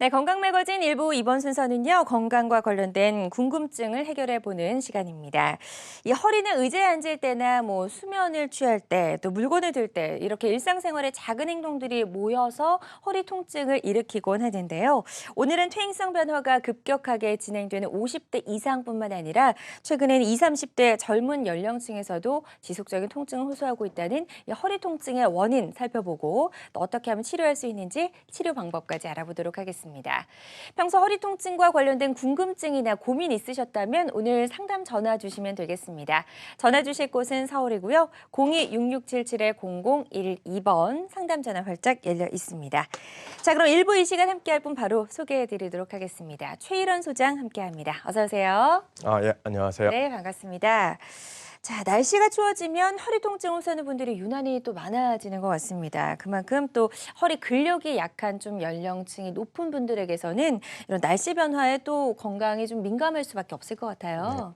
네, 건강 매거진 일부 이번 순서는요, 건강과 관련된 궁금증을 해결해보는 시간입니다. 이 허리는 의자에 앉을 때나 수면을 취할 때, 또 물건을 들 때 이렇게 일상생활에 작은 행동들이 모여서 허리 통증을 일으키곤 하는데요. 오늘은 퇴행성 변화가 급격하게 진행되는 50대 이상뿐만 아니라 최근에는 20, 30대 젊은 연령층에서도 지속적인 통증을 호소하고 있다는 이 허리 통증의 원인 살펴보고 또 어떻게 하면 치료할 수 있는지 치료 방법까지 알아보도록 하겠습니다. 평소 허리 통증과 관련된 궁금증이나 고민 있으셨다면 오늘 상담 전화 주시면 되겠습니다. 전화 주실 곳은 서울이고요. 02-6677-0012번 상담 전화 활짝 열려 있습니다. 자, 그럼 1부 이 시간 함께할 분 바로 소개해드리도록 하겠습니다. 최일원 소장 함께합니다. 어서 오세요. 예, 안녕하세요. 네, 반갑습니다. 자, 날씨가 추워지면 허리 통증 호소하는 분들이 유난히 또 많아지는 것 같습니다. 그만큼 또 허리 근력이 약한 좀 연령층이 높은 분들에게서는 이런 날씨 변화에 또 건강이 좀 민감할 수밖에 없을 것 같아요.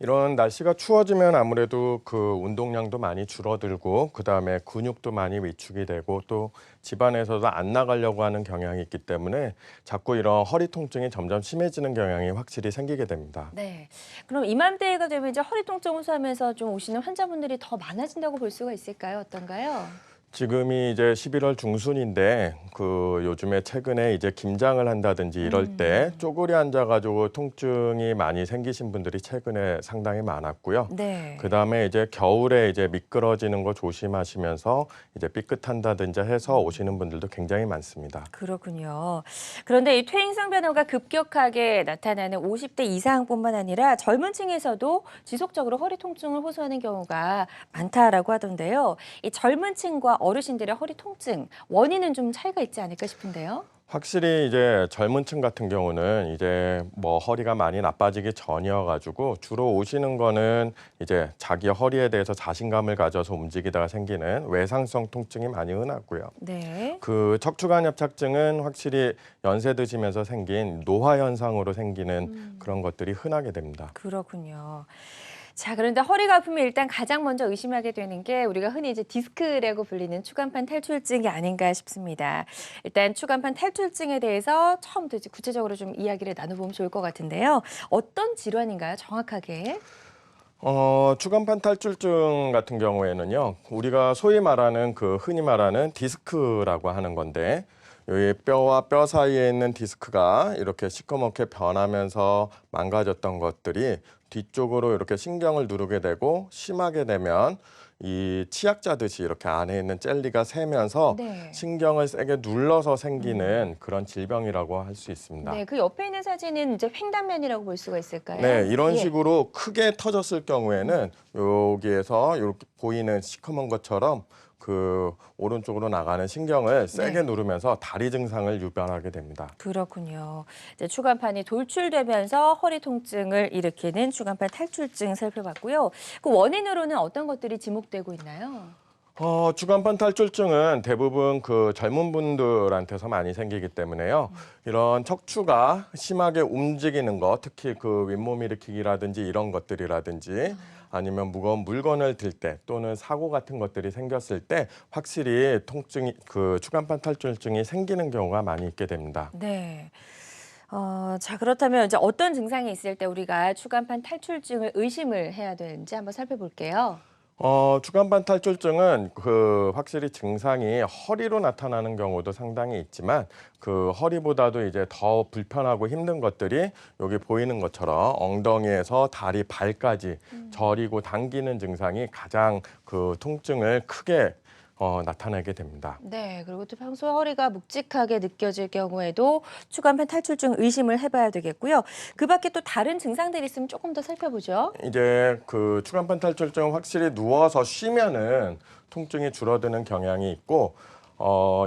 이런 날씨가 추워지면 아무래도 그 운동량도 많이 줄어들고 그다음에 근육도 많이 위축이 되고 또 집안에서도 안 나가려고 하는 경향이 있기 때문에 자꾸 이런 허리 통증이 점점 심해지는 경향이 확실히 생기게 됩니다. 네. 그럼 이맘때가 되면 이제 허리 통증 호소하면서 좀 오시는 환자분들이 더 많아진다고 볼 수가 있을까요? 어떤가요? 지금이 이제 11월 중순인데 그 요즘에 최근에 이제 김장을 한다든지 이럴 때 쪼그려 앉아가지고 통증이 많이 생기신 분들이 최근에 상당히 많았고요. 네. 그다음에 이제 겨울에 이제 미끄러지는 거 조심하시면서 이제 삐끗한다든지 해서 오시는 분들도 굉장히 많습니다. 그렇군요. 그런데 이 퇴행성 변화가 급격하게 나타나는 50대 이상뿐만 아니라 젊은 층에서도 지속적으로 허리 통증을 호소하는 경우가 많다라고 하던데요. 이 젊은 층과 어르신들의 허리 통증, 원인은 좀 차이가 있지 않을까 싶은데요. 확실히 이제 젊은 층 같은 경우는 이제 뭐 허리가 많이 나빠지기 전이어가지고 주로 오시는 거는 이제 자기 허리에 대해서 자신감을 가져서 움직이다가 생기는 외상성 통증이 많이 흔하고요. 네. 그 척추관 협착증은 확실히 연세 드시면서 생긴 노화 현상으로 생기는 그런 것들이 흔하게 됩니다. 그렇군요. 자, 그런데 허리가 아프면 일단 가장 먼저 의심하게 되는 게 우리가 흔히 이제 디스크라고 불리는 추간판 탈출증이 아닌가 싶습니다. 일단 추간판 탈출증에 대해서 처음부터 이제 구체적으로 좀 이야기를 나눠보면 좋을 것 같은데요. 어떤 질환인가요, 정확하게? 추간판 탈출증 같은 경우에는요, 우리가 소위 말하는 그 흔히 말하는 디스크라고 하는 건데, 여기 뼈와 뼈 사이에 있는 디스크가 이렇게 시커멓게 변하면서 망가졌던 것들이 뒤쪽으로 이렇게 신경을 누르게 되고 심하게 되면 이 치약 짜듯이 이렇게 안에 있는 젤리가 새면서 네. 신경을 세게 눌러서 생기는 그런 질병이라고 할 수 있습니다. 네, 그 옆에 있는 사진은 이제 횡단면이라고 볼 수가 있을까요? 네, 이런 예. 식으로 크게 터졌을 경우에는 여기에서 이렇게 보이는 시커먼 것처럼 그 오른쪽으로 나가는 신경을 세게 네. 누르면서 다리 증상을 유발하게 됩니다. 그렇군요. 이제 추간판이 돌출되면서 허리 통증을 일으키는 추간판 탈출증 살펴봤고요. 그 원인으로는 어떤 것들이 지목되고 있나요? 주간판 탈출증은 대부분 그 젊은 분들한테서 많이 생기기 때문에요. 이런 척추가 심하게 움직이는 것, 특히 그 윗몸 일으키기라든지 이런 것들이라든지 아니면 무거운 물건을 들 때 또는 사고 같은 것들이 생겼을 때 확실히 통증이 그 추간판 탈출증이 생기는 경우가 많이 있게 됩니다. 네. 자, 그렇다면 이제 어떤 증상이 있을 때 우리가 추간판 탈출증을 의심을 해야 되는지 한번 살펴볼게요. 주간판 탈출증은 그 확실히 증상이 허리로 나타나는 경우도 상당히 있지만 그 허리보다도 이제 더 불편하고 힘든 것들이 여기 보이는 것처럼 엉덩이에서 다리 발까지 저리고 당기는 증상이 가장 그 통증을 크게 나타내게 됩니다. 네, 그리고 또 평소에 허리가 묵직하게 느껴질 경우에도 추간판 탈출증 의심을 해봐야 되겠고요. 그 밖에 또 다른 증상들이 있으면 조금 더 살펴보죠. 이제 그 추간판 탈출증 확실히 누워서 쉬면은 통증이 줄어드는 경향이 있고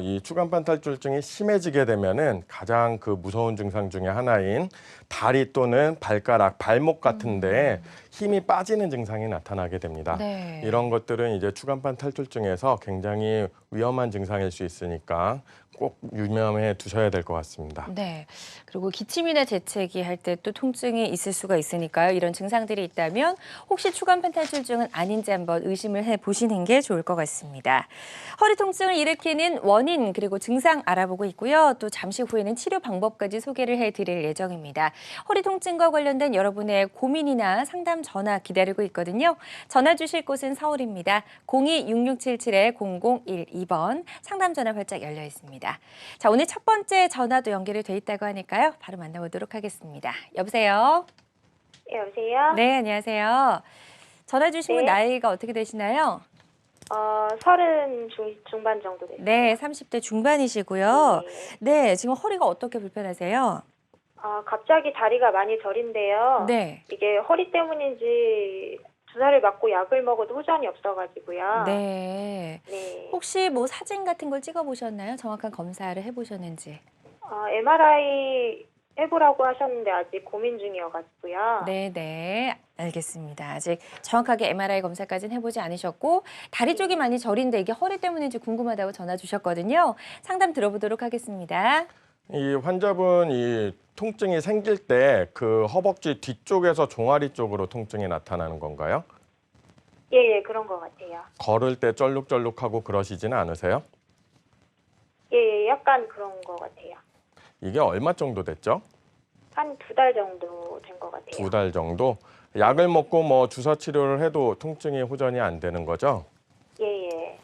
이 추간판 탈출증이 심해지게 되면은 가장 그 무서운 증상 중에 하나인 다리 또는 발가락, 발목 같은데 힘이 빠지는 증상이 나타나게 됩니다. 네. 이런 것들은 이제 추간판 탈출증에서 굉장히 위험한 증상일 수 있으니까 꼭 유념해 두셔야 될 것 같습니다. 네. 그리고 기침이나 재채기 할 때 또 통증이 있을 수가 있으니까요. 이런 증상들이 있다면 혹시 추간판 탈출증은 아닌지 한번 의심을 해보시는 게 좋을 것 같습니다. 허리 통증을 일으키는 원인 그리고 증상 알아보고 있고요. 또 잠시 후에는 치료 방법까지 소개를 해드릴 예정입니다. 허리 통증과 관련된 여러분의 고민이나 상담 전화 기다리고 있거든요. 전화 주실 곳은 서울입니다. 02-6677-0012번 상담 전화 활짝 열려 있습니다. 자, 오늘 첫 번째 전화도 연결이 돼 있다고 하니까요. 바로 만나보도록 하겠습니다. 여보세요? 예, 여보세요? 네, 안녕하세요. 전화 주신 분 네. 나이가 어떻게 되시나요? 30 중반 정도 됐어요. 네, 30대 중반이시고요. 네. 네, 지금 허리가 어떻게 불편하세요? 갑자기 다리가 많이 저린데요. 네. 이게 허리 때문인지 주사를 맞고 약을 먹어도 호전이 없어가지고요. 네. 네. 혹시 뭐 사진 같은 걸 찍어 보셨나요? 정확한 검사를 해보셨는지. MRI 해보라고 하셨는데 아직 고민 중이어가지고요. 네, 알겠습니다. 아직 정확하게 MRI 검사까지는 해보지 않으셨고 다리 쪽이 많이 저린데 이게 허리 때문인지 궁금하다고 전화 주셨거든요. 상담 들어보도록 하겠습니다. 이 환자분 이 통증이 생길 때 그 허벅지 뒤쪽에서 종아리 쪽으로 통증이 나타나는 건가요? 예, 그런 것 같아요. 걸을 때 쩔룩쩔룩하고 그러시지는 않으세요? 예, 약간 그런 것 같아요. 이게 얼마 정도 됐죠? 한 2달 정도 된 것 같아요. 2달 정도? 약을 먹고 뭐 주사 치료를 해도 통증이 호전이 안 되는 거죠? 예.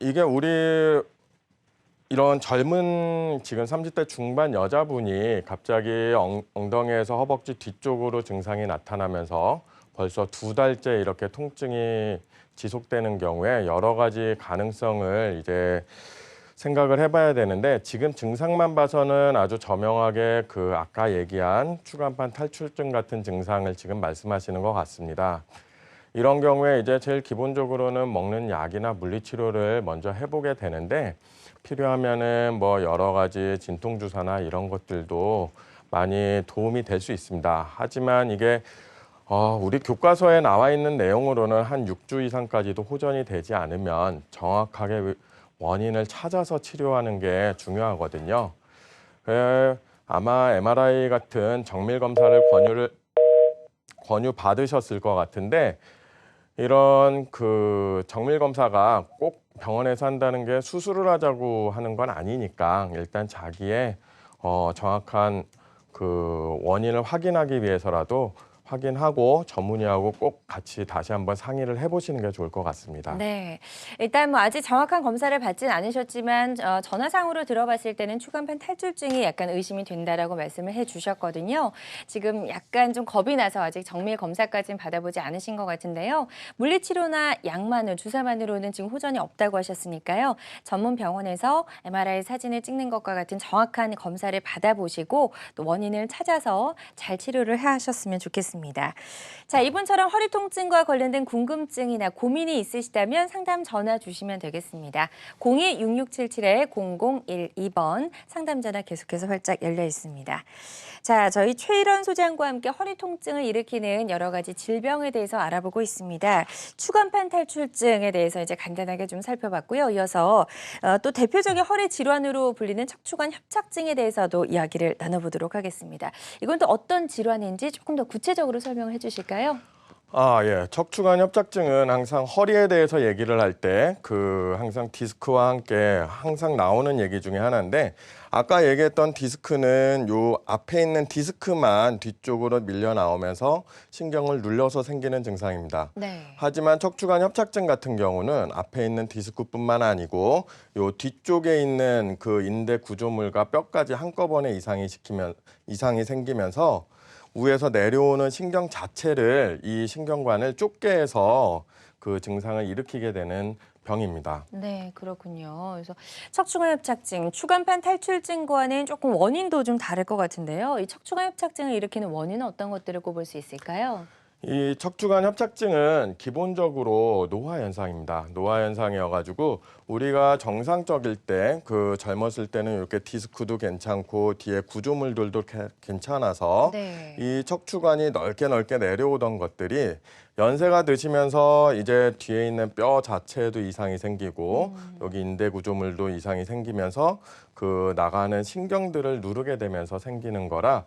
이게 우리 이런 젊은 지금 30대 중반 여자분이 갑자기 엉덩이에서 허벅지 뒤쪽으로 증상이 나타나면서 벌써 2달째 이렇게 통증이 지속되는 경우에 여러 가지 가능성을 이제 생각을 해봐야 되는데 지금 증상만 봐서는 아주 저명하게 그 아까 얘기한 추간판 탈출증 같은 증상을 지금 말씀하시는 것 같습니다. 이런 경우에 이제 제일 기본적으로는 먹는 약이나 물리치료를 먼저 해보게 되는데 필요하면은 뭐 여러 가지 진통주사나 이런 것들도 많이 도움이 될 수 있습니다. 하지만 이게 우리 교과서에 나와 있는 내용으로는 한 6주 이상까지도 호전이 되지 않으면 정확하게 원인을 찾아서 치료하는 게 중요하거든요. 아마 MRI 같은 정밀 검사를 권유 받으셨을 것 같은데 이런 그 정밀 검사가 꼭 병원에서 한다는 게 수술을 하자고 하는 건 아니니까 일단 자기의 정확한 그 원인을 확인하기 위해서라도 확인하고 전문의하고 꼭 같이 다시 한번 상의를 해보시는 게 좋을 것 같습니다. 네, 일단 뭐 아직 정확한 검사를 받진 않으셨지만 전화상으로 들어봤을 때는 추간판 탈출증이 약간 의심이 된다라고 말씀을 해주셨거든요. 지금 약간 좀 겁이 나서 아직 정밀 검사까지는 받아보지 않으신 것 같은데요. 물리치료나 약만으로 주사만으로는 지금 호전이 없다고 하셨으니까요. 전문 병원에서 MRI 사진을 찍는 것과 같은 정확한 검사를 받아보시고 또 원인을 찾아서 잘 치료를 하셨으면 좋겠습니다. 자, 이분처럼 허리 통증과 관련된 궁금증이나 고민이 있으시다면 상담 전화 주시면 되겠습니다. 02-6677-0012번 상담 전화 계속해서 활짝 열려 있습니다. 자, 저희 최일원 소장과 함께 허리 통증을 일으키는 여러 가지 질병에 대해서 알아보고 있습니다. 추간판 탈출증에 대해서 이제 간단하게 좀 살펴봤고요. 이어서 또 대표적인 허리 질환으로 불리는 척추관 협착증에 대해서도 이야기를 나눠보도록 하겠습니다. 이건 또 어떤 질환인지 조금 더 구체적으로 설명을 해주실까요? 예. 척추관 협착증은 항상 허리에 대해서 얘기를 할 때 항상 디스크와 함께 항상 나오는 얘기 중에 하나인데 아까 얘기했던 디스크는 요 앞에 있는 디스크만 뒤쪽으로 밀려 나오면서 신경을 눌려서 생기는 증상입니다. 네. 하지만 척추관 협착증 같은 경우는 앞에 있는 디스크뿐만 아니고 요 뒤쪽에 있는 그 인대 구조물과 뼈까지 한꺼번에 이상이 생기면서 위에서 내려오는 신경 자체를 이 신경관을 쫓게 해서 그 증상을 일으키게 되는 병입니다. 네, 그렇군요. 그래서 척추관 협착증, 추간판 탈출증과는 조금 원인도 좀 다를 것 같은데요. 이 척추관 협착증을 일으키는 원인은 어떤 것들을 꼽을 수 있을까요? 이 척추관 협착증은 기본적으로 노화 현상입니다. 노화 현상이어가지고 우리가 정상적일 때 그 젊었을 때는 이렇게 디스크도 괜찮고 뒤에 구조물들도 괜찮아서 네. 이 척추관이 넓게 내려오던 것들이 연세가 드시면서 이제 뒤에 있는 뼈 자체에도 이상이 생기고 여기 인대 구조물도 이상이 생기면서 그 나가는 신경들을 누르게 되면서 생기는 거라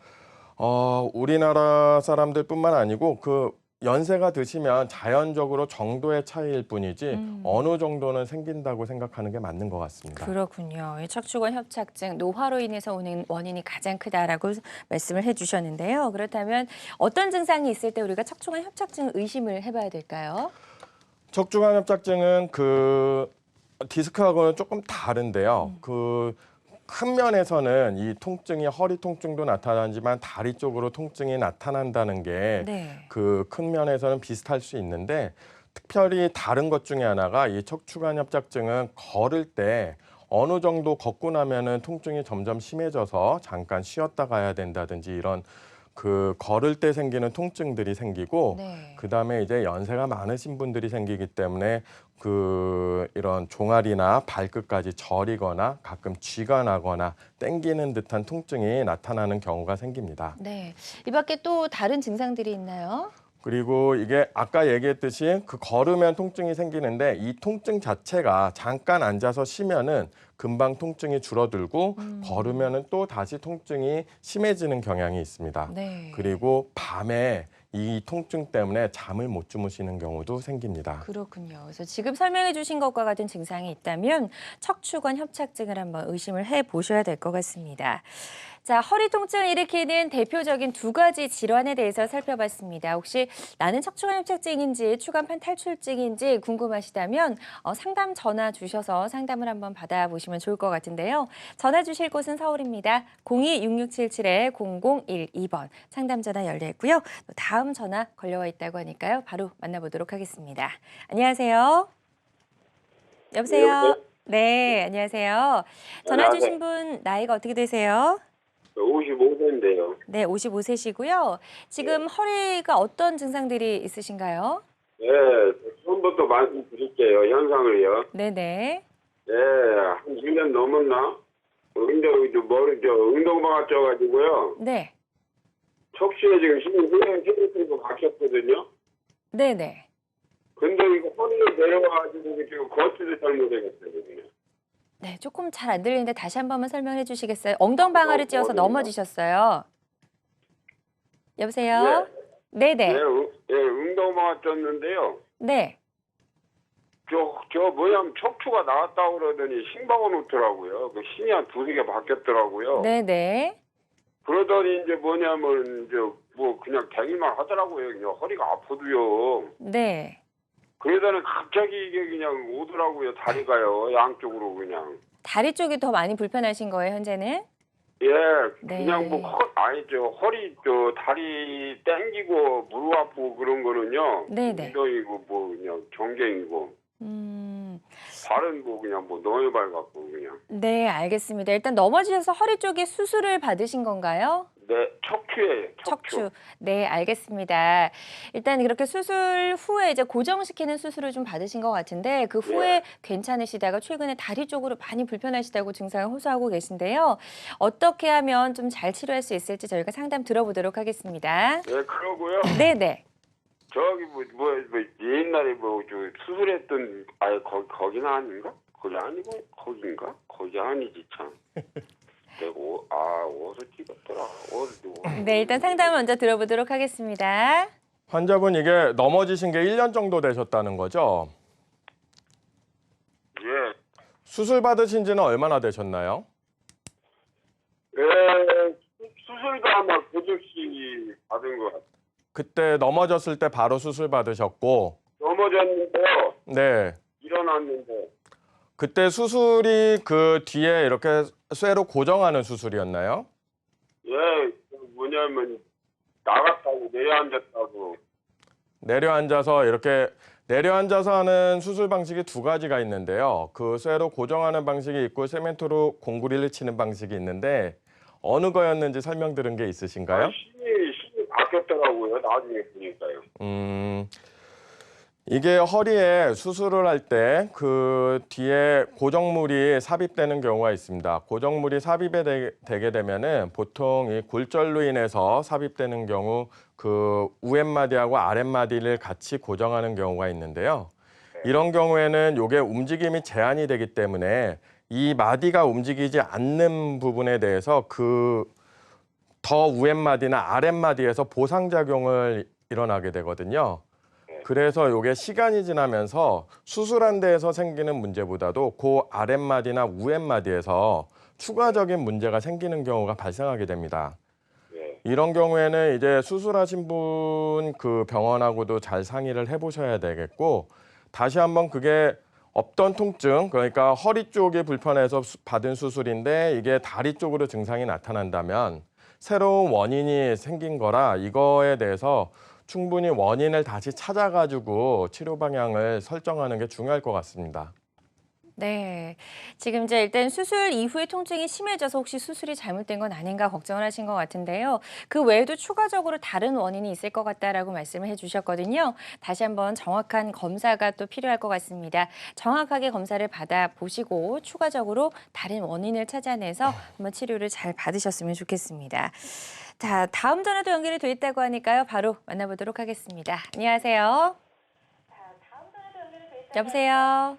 우리나라 사람들뿐만 아니고 그 연세가 드시면 자연적으로 정도의 차이일 뿐이지 어느 정도는 생긴다고 생각하는 게 맞는 것 같습니다. 그렇군요. 이 척추관 협착증, 노화로 인해서 오는 원인이 가장 크다라고 말씀을 해주셨는데요. 그렇다면 어떤 증상이 있을 때 우리가 척추관 협착증 의심을 해봐야 될까요? 척추관 협착증은 그 디스크하고는 조금 다른데요. 그 큰 면에서는 이 통증이 허리 통증도 나타나지만 다리 쪽으로 통증이 나타난다는 게 네. 그 큰 면에서는 비슷할 수 있는데 특별히 다른 것 중에 하나가 이 척추관 협착증은 걸을 때 어느 정도 걷고 나면은 통증이 점점 심해져서 잠깐 쉬었다 가야 된다든지 이런 그 걸을 때 생기는 통증들이 생기고 네. 그다음에 이제 연세가 많으신 분들이 생기기 때문에 그 이런 종아리나 발끝까지 저리거나 가끔 쥐가 나거나 땡기는 듯한 통증이 나타나는 경우가 생깁니다. 네. 이 밖에 또 다른 증상들이 있나요? 그리고 이게 아까 얘기했듯이 그 걸으면 통증이 생기는데 이 통증 자체가 잠깐 앉아서 쉬면은 금방 통증이 줄어들고 걸으면은 또 다시 통증이 심해지는 경향이 있습니다. 네. 그리고 밤에 이 통증 때문에 잠을 못 주무시는 경우도 생깁니다. 그렇군요. 그래서 지금 설명해 주신 것과 같은 증상이 있다면 척추관 협착증을 한번 의심을 해 보셔야 될 것 같습니다. 자, 허리 통증을 일으키는 대표적인 두 가지 질환에 대해서 살펴봤습니다. 혹시 나는 척추관 협착증인지 추간판 탈출증인지 궁금하시다면 상담 전화 주셔서 상담을 한번 받아보시면 좋을 것 같은데요. 전화 주실 곳은 서울입니다. 02-6677-0012번 상담 전화 열려 있고요. 또 다음 전화 걸려와 있다고 하니까요. 바로 만나보도록 하겠습니다. 안녕하세요. 여보세요? 여보세요? 네, 안녕하세요. 전화 주신 분 나이가 어떻게 되세요? 55세인데요. 네, 55세시고요. 지금 허리가 어떤 증상들이 있으신가요? 예, 처음부터 말씀드릴게요. 현상을요. 네네. 예, 한 1년 넘었나? 운동방아 쪄가지고요. 네. 척추에 지금 힘이 박혔거든요. 네네. 근데 이거 허리에 내려와가지고 지금 걷지도 잘 못하겠어요. 그냥. 네, 조금 잘 안 들리는데 다시 한 번만 설명해 주시겠어요? 엉덩방아를 찧어서 어디요? 넘어지셨어요. 여보세요? 네네. 예, 운동방아 쪘는데요. 네. 뭐냐면 척추가 나왔다고 그러더니 신박어 놓더라고요. 그 신이 한 두세 개 바뀌었더라고요. 네네. 그러더니 이제 뭐냐면 뭐 그냥 댕일만 하더라고요. 그냥 허리가 아프도요. 네. 그러더니 갑자기 이게 그냥 오더라고요. 다리가요. 양쪽으로 그냥. 다리 쪽이 더 많이 불편하신 거예요, 현재는? 예, 네. 그냥 아니죠. 허리 다리 땡기고 무릎 아프고 그런 거는요. 네네. 운동이고 뭐 그냥 정경이고. 음. 발은 뭐 그냥 뭐 너무 밝았고 그냥. 네, 알겠습니다. 일단 넘어지셔서 허리 쪽에 수술을 받으신 건가요? 네, 척추에 척추. 네, 알겠습니다. 일단 그렇게 수술 후에 이제 고정시키는 수술을 좀 받으신 것 같은데 그 후에 괜찮으시다가 최근에 다리 쪽으로 많이 불편하시다고 증상을 호소하고 계신데요. 어떻게 하면 좀 잘 치료할 수 있을지 저희가 상담 들어보도록 하겠습니다. 네, 그러고요. 네네. 저기 옛날에 수술했던 거기는 아닌가? 거기 아니고 거긴가? 거기 아니지 참. 내가 어디서 찍었더라. 네, 일단 상담을 먼저 들어보도록 하겠습니다. 환자분 이게 넘어지신 게 1년 정도 되셨다는 거죠? 예. 수술 받으신 지는 얼마나 되셨나요? 예, 수술도 아마 고정시 받은 것 같아요. 그때 넘어졌을 때 바로 수술 받으셨고 넘어졌는데 네. 일어났는데 그때 수술이 그 뒤에 이렇게 쇠로 고정하는 수술이었나요? 예, 뭐냐면 나갔다고 내려앉았다고. 내려앉아서 하는 수술 방식이 두 가지가 있는데요. 그 쇠로 고정하는 방식이 있고 세멘트로 공구리를 치는 방식이 있는데 어느 거였는지 설명드린 게 있으신가요? 신이 낚였더라고요. 나중에 보니까요. 이게 허리에 수술을 할 때 그 뒤에 고정물이 삽입되는 경우가 있습니다. 고정물이 되게 되면은 보통 이 골절로 인해서 삽입되는 경우 그 우엠마디하고 아랫마디를 같이 고정하는 경우가 있는데요. 이런 경우에는 이게 움직임이 제한이 되기 때문에 이 마디가 움직이지 않는 부분에 대해서 그 더 우엠마디나 아랫마디에서 보상작용을 일어나게 되거든요. 그래서 이게 시간이 지나면서 수술한 데에서 생기는 문제보다도 그 아랫마디나 우엠마디에서 추가적인 문제가 생기는 경우가 발생하게 됩니다. 이런 경우에는 이제 수술하신 분 그 병원하고도 잘 상의를 해보셔야 되겠고, 다시 한번 그게 없던 통증, 그러니까 허리 쪽이 불편해서 받은 수술인데 이게 다리 쪽으로 증상이 나타난다면 새로운 원인이 생긴 거라 이거에 대해서 충분히 원인을 다시 찾아가지고 치료 방향을 설정하는 게 중요할 것 같습니다. 네. 지금 이제 일단 수술 이후에 통증이 심해져서 혹시 수술이 잘못된 건 아닌가 걱정을 하신 것 같은데요. 그 외에도 추가적으로 다른 원인이 있을 것 같다라고 말씀을 해주셨거든요. 다시 한번 정확한 검사가 또 필요할 것 같습니다. 정확하게 검사를 받아보시고 추가적으로 다른 원인을 찾아내서 한번 치료를 잘 받으셨으면 좋겠습니다. 자, 다음 전화도 연결이 돼 있다고 하니까요. 바로 만나보도록 하겠습니다. 안녕하세요. 여보세요.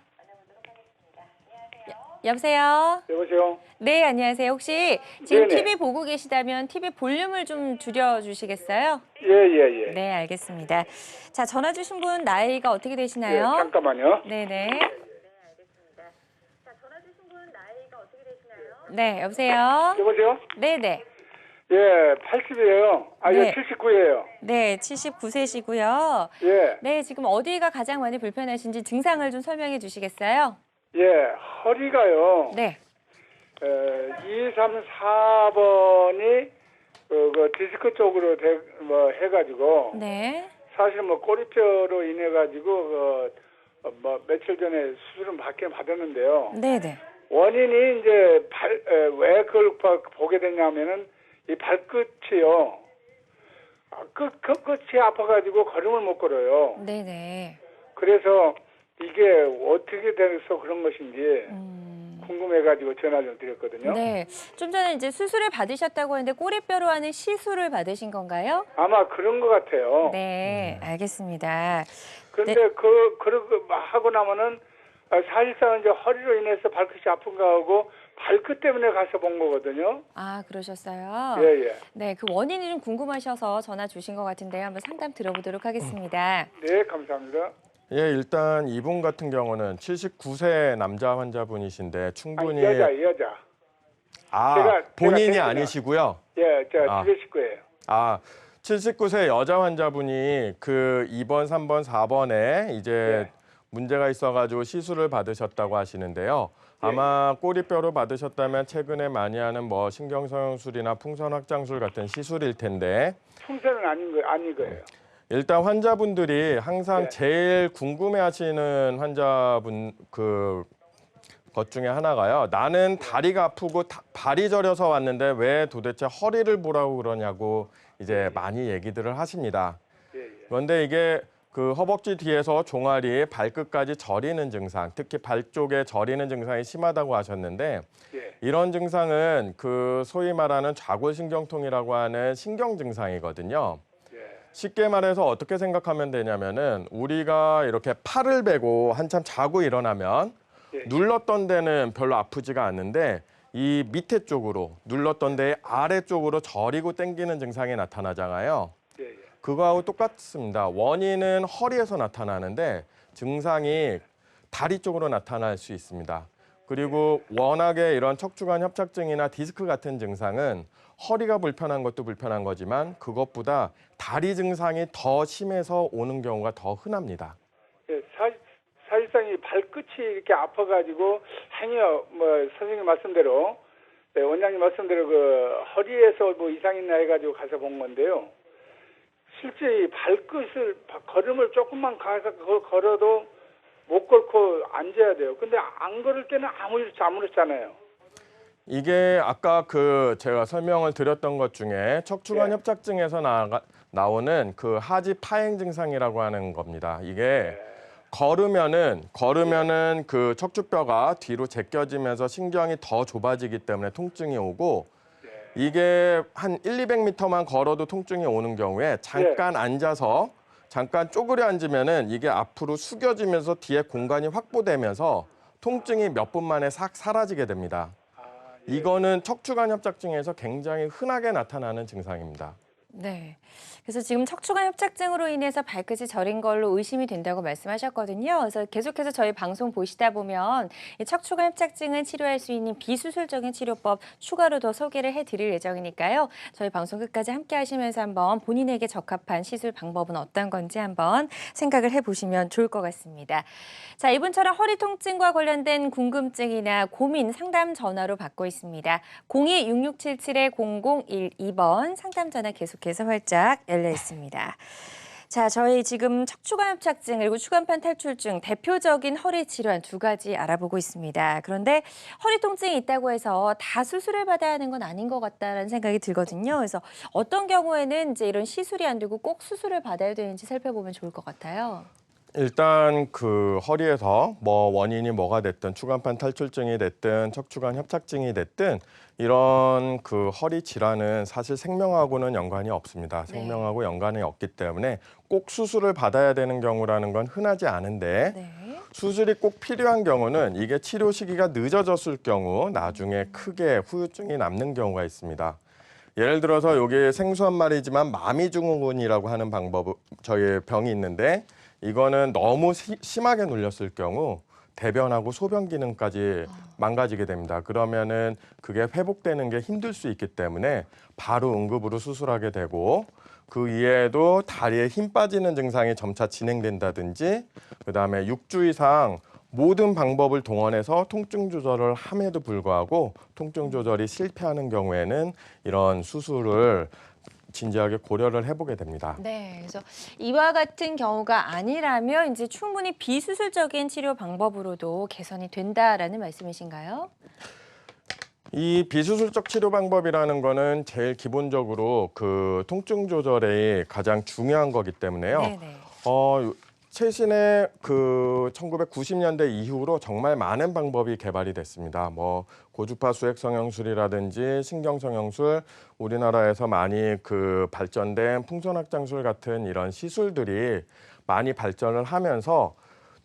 여보세요. 여보세요. 네, 안녕하세요. 혹시 지금 네네. TV 보고 계시다면 TV 볼륨을 좀 줄여주시겠어요? 예. 네, 알겠습니다. 자, 전화 주신 분 나이가 어떻게 예, 되시나요? 잠깐만요. 네네. 네, 여보세요. 여보세요. 네네. 예, 80이에요. 네. 79예요. 네, 79세시고요. 예, 네, 지금 어디가 가장 많이 불편하신지 증상을 좀 설명해 주시겠어요? 예, 허리가요. 네. 2, 3, 4번이 그 디스크 쪽으로 해가지고 네. 사실 뭐 꼬리뼈로 인해 가지고 뭐 며칠 전에 수술은 받긴 받았는데요. 네네. 원인이 이제 왜 그걸 보게 됐냐면은 이 발끝이요. 끝이 아파가지고 걸음을 못 걸어요. 네네. 그래서 이게 어떻게 돼서 그런 것인지 궁금해가지고 전화 좀 드렸거든요. 네. 좀 전에 이제 수술을 받으셨다고 했는데 꼬리뼈로 하는 시술을 받으신 건가요? 아마 그런 것 같아요. 네, 알겠습니다. 근데 네. 그러고 하고 나면은 사실상 이제 허리로 인해서 발끝이 아픈가 하고 발끝 때문에 가서 본 거거든요. 아, 그러셨어요? 예. 네, 그 원인이 좀 궁금하셔서 전화 주신 것 같은데요. 한번 상담 들어보도록 하겠습니다. 네, 감사합니다. 예, 일단 이분 같은 경우는 79세 남자 환자분이신데 충분히 여자. 제가 본인이 됐구나. 아니시고요. 예, 제가 집에 식구예요. 79세 여자 환자분이 그 2번, 3번, 4번에 이제 문제가 있어가지고 시술을 받으셨다고 하시는데요. 아마 꼬리뼈로 받으셨다면 최근에 많이 하는 뭐 신경성형술이나 풍선확장술 같은 시술일 텐데 풍선은 아닌 거예요. 일단 환자분들이 항상 네. 제일 궁금해하시는 환자분 것 중에 하나가요. 나는 다리가 아프고 발이 저려서 왔는데 왜 도대체 허리를 보라고 그러냐고 이제 많이 얘기들을 하십니다. 그런데 이게 그 허벅지 뒤에서 종아리 발끝까지 저리는 증상, 특히 발 쪽에 저리는 증상이 심하다고 하셨는데 이런 증상은 그 소위 말하는 좌골신경통이라고 하는 신경 증상이거든요. 쉽게 말해서 어떻게 생각하면 되냐면은 우리가 이렇게 팔을 베고 한참 자고 일어나면 눌렀던 데는 별로 아프지가 않는데 이 밑에 쪽으로 눌렀던 데 아래쪽으로 저리고 당기는 증상이 나타나잖아요. 그거하고 똑같습니다. 원인은 허리에서 나타나는데 증상이 다리 쪽으로 나타날 수 있습니다. 그리고 워낙에 이런 척추관 협착증이나 디스크 같은 증상은 허리가 불편한 것도 불편한 거지만 그것보다 다리 증상이 더 심해서 오는 경우가 더 흔합니다. 예, 사실상 이 발끝이 이렇게 아파가지고 행여 뭐 선생님 말씀대로 원장님 말씀대로 그 허리에서 뭐 이상 있나 해가지고 가서 본 건데요. 실제 이 발끝을 걸음을 조금만 가서 걸어도 못 걸고 앉아야 돼요. 근데 안 걸을 때는 아무렇잖아요. 이게 아까 제가 설명을 드렸던 것 중에 척추관 예. 협착증에서 나오는 그 하지 파행 증상이라고 하는 겁니다. 이게 걸으면은 그 척추뼈가 뒤로 제껴지면서 신경이 더 좁아지기 때문에 통증이 오고, 이게 한 200m만 걸어도 통증이 오는 경우에 잠깐 앉아서 잠깐 쪼그려 앉으면은 이게 앞으로 숙여지면서 뒤에 공간이 확보되면서 통증이 몇 분 만에 싹 사라지게 됩니다. 이거는 척추관 협착증에서 굉장히 흔하게 나타나는 증상입니다. 네. 그래서 지금 척추관 협착증으로 인해서 발끝이 저린 걸로 의심이 된다고 말씀하셨거든요. 그래서 계속해서 저희 방송 보시다 보면 이 척추관 협착증을 치료할 수 있는 비수술적인 치료법 추가로 더 소개를 해드릴 예정이니까요. 저희 방송 끝까지 함께 하시면서 한번 본인에게 적합한 시술 방법은 어떤 건지 한번 생각을 해보시면 좋을 것 같습니다. 자, 이분처럼 허리 통증과 관련된 궁금증이나 고민 상담 전화로 받고 있습니다. 02-6677-0012번 상담 전화 계속해서 활짝 열려 있습니다. 자, 저희 지금 척추관 협착증 그리고 추간판 탈출증 대표적인 허리 질환 두 가지 알아보고 있습니다. 그런데 허리 통증이 있다고 해서 다 수술을 받아야 하는 건 아닌 것 같다라는 생각이 들거든요. 그래서 어떤 경우에는 이제 이런 시술이 안 되고 꼭 수술을 받아야 되는지 살펴보면 좋을 것 같아요. 일단 그 허리에서 원인이 뭐가 됐든 추간판 탈출증이 됐든 척추관 협착증이 됐든 이런 그 허리 질환은 사실 생명하고는 연관이 없습니다. 생명하고 연관이 없기 때문에 꼭 수술을 받아야 되는 경우라는 건 흔하지 않은데 수술이 꼭 필요한 경우는 이게 치료 시기가 늦어졌을 경우 나중에 크게 후유증이 남는 경우가 있습니다. 예를 들어서 여기 생소한 말이지만 마미증후군이라고 하는 저희 병이 있는데 이거는 너무 심하게 눌렸을 경우 대변하고 소변 기능까지 망가지게 됩니다. 그러면은 그게 회복되는 게 힘들 수 있기 때문에 바로 응급으로 수술하게 되고, 그 이외에도 다리에 힘 빠지는 증상이 점차 진행된다든지, 그다음에 6주 이상 모든 방법을 동원해서 통증 조절을 함에도 불구하고 통증 조절이 실패하는 경우에는 이런 수술을 진지하게 고려를 해보게 됩니다. 네, 그래서 이와 같은 경우가 아니라면 이제 충분히 비수술적인 치료 방법으로도 개선이 된다라는 말씀이신가요? 이 비수술적 치료 방법이라는 거는 제일 기본적으로 그 통증 조절이 가장 중요한 거기 때문에요. 네네. 최신의 그 1990년대 이후로 정말 많은 방법이 개발이 됐습니다. 고주파 수액 성형술이라든지 신경 성형술, 우리나라에서 많이 그 발전된 풍선확장술 같은 이런 시술들이 많이 발전을 하면서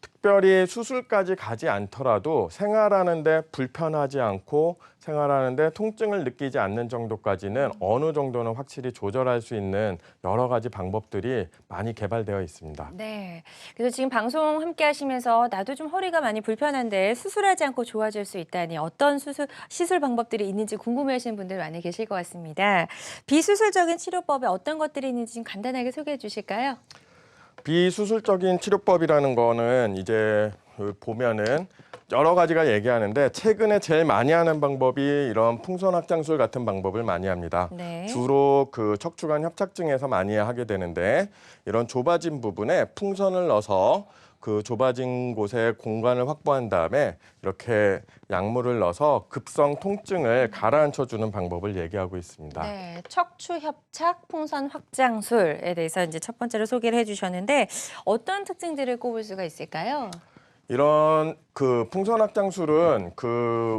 특별히 수술까지 가지 않더라도 생활하는데 불편하지 않고 생활하는데 통증을 느끼지 않는 정도까지는 어느 정도는 확실히 조절할 수 있는 여러 가지 방법들이 많이 개발되어 있습니다. 네. 그래서 지금 방송 함께 하시면서 나도 좀 허리가 많이 불편한데 수술하지 않고 좋아질 수 있다니 어떤 시술 방법들이 있는지 궁금해하시는 분들 많이 계실 것 같습니다. 비수술적인 치료법에 어떤 것들이 있는지 좀 간단하게 소개해 주실까요? 비수술적인 치료법이라는 거는 이제 보면은 여러 가지가 얘기하는데 최근에 제일 많이 하는 방법이 이런 풍선확장술 같은 방법을 많이 합니다. 네. 주로 그 척추관 협착증에서 많이 하게 되는데 이런 좁아진 부분에 풍선을 넣어서 그 좁아진 곳에 공간을 확보한 다음에 이렇게 약물을 넣어서 급성 통증을 가라앉혀주는 방법을 얘기하고 있습니다. 네, 척추 협착 풍선 확장술에 대해서 이제 첫 번째로 소개를 해주셨는데 어떤 특징들을 꼽을 수가 있을까요? 이런 그 풍선확장술은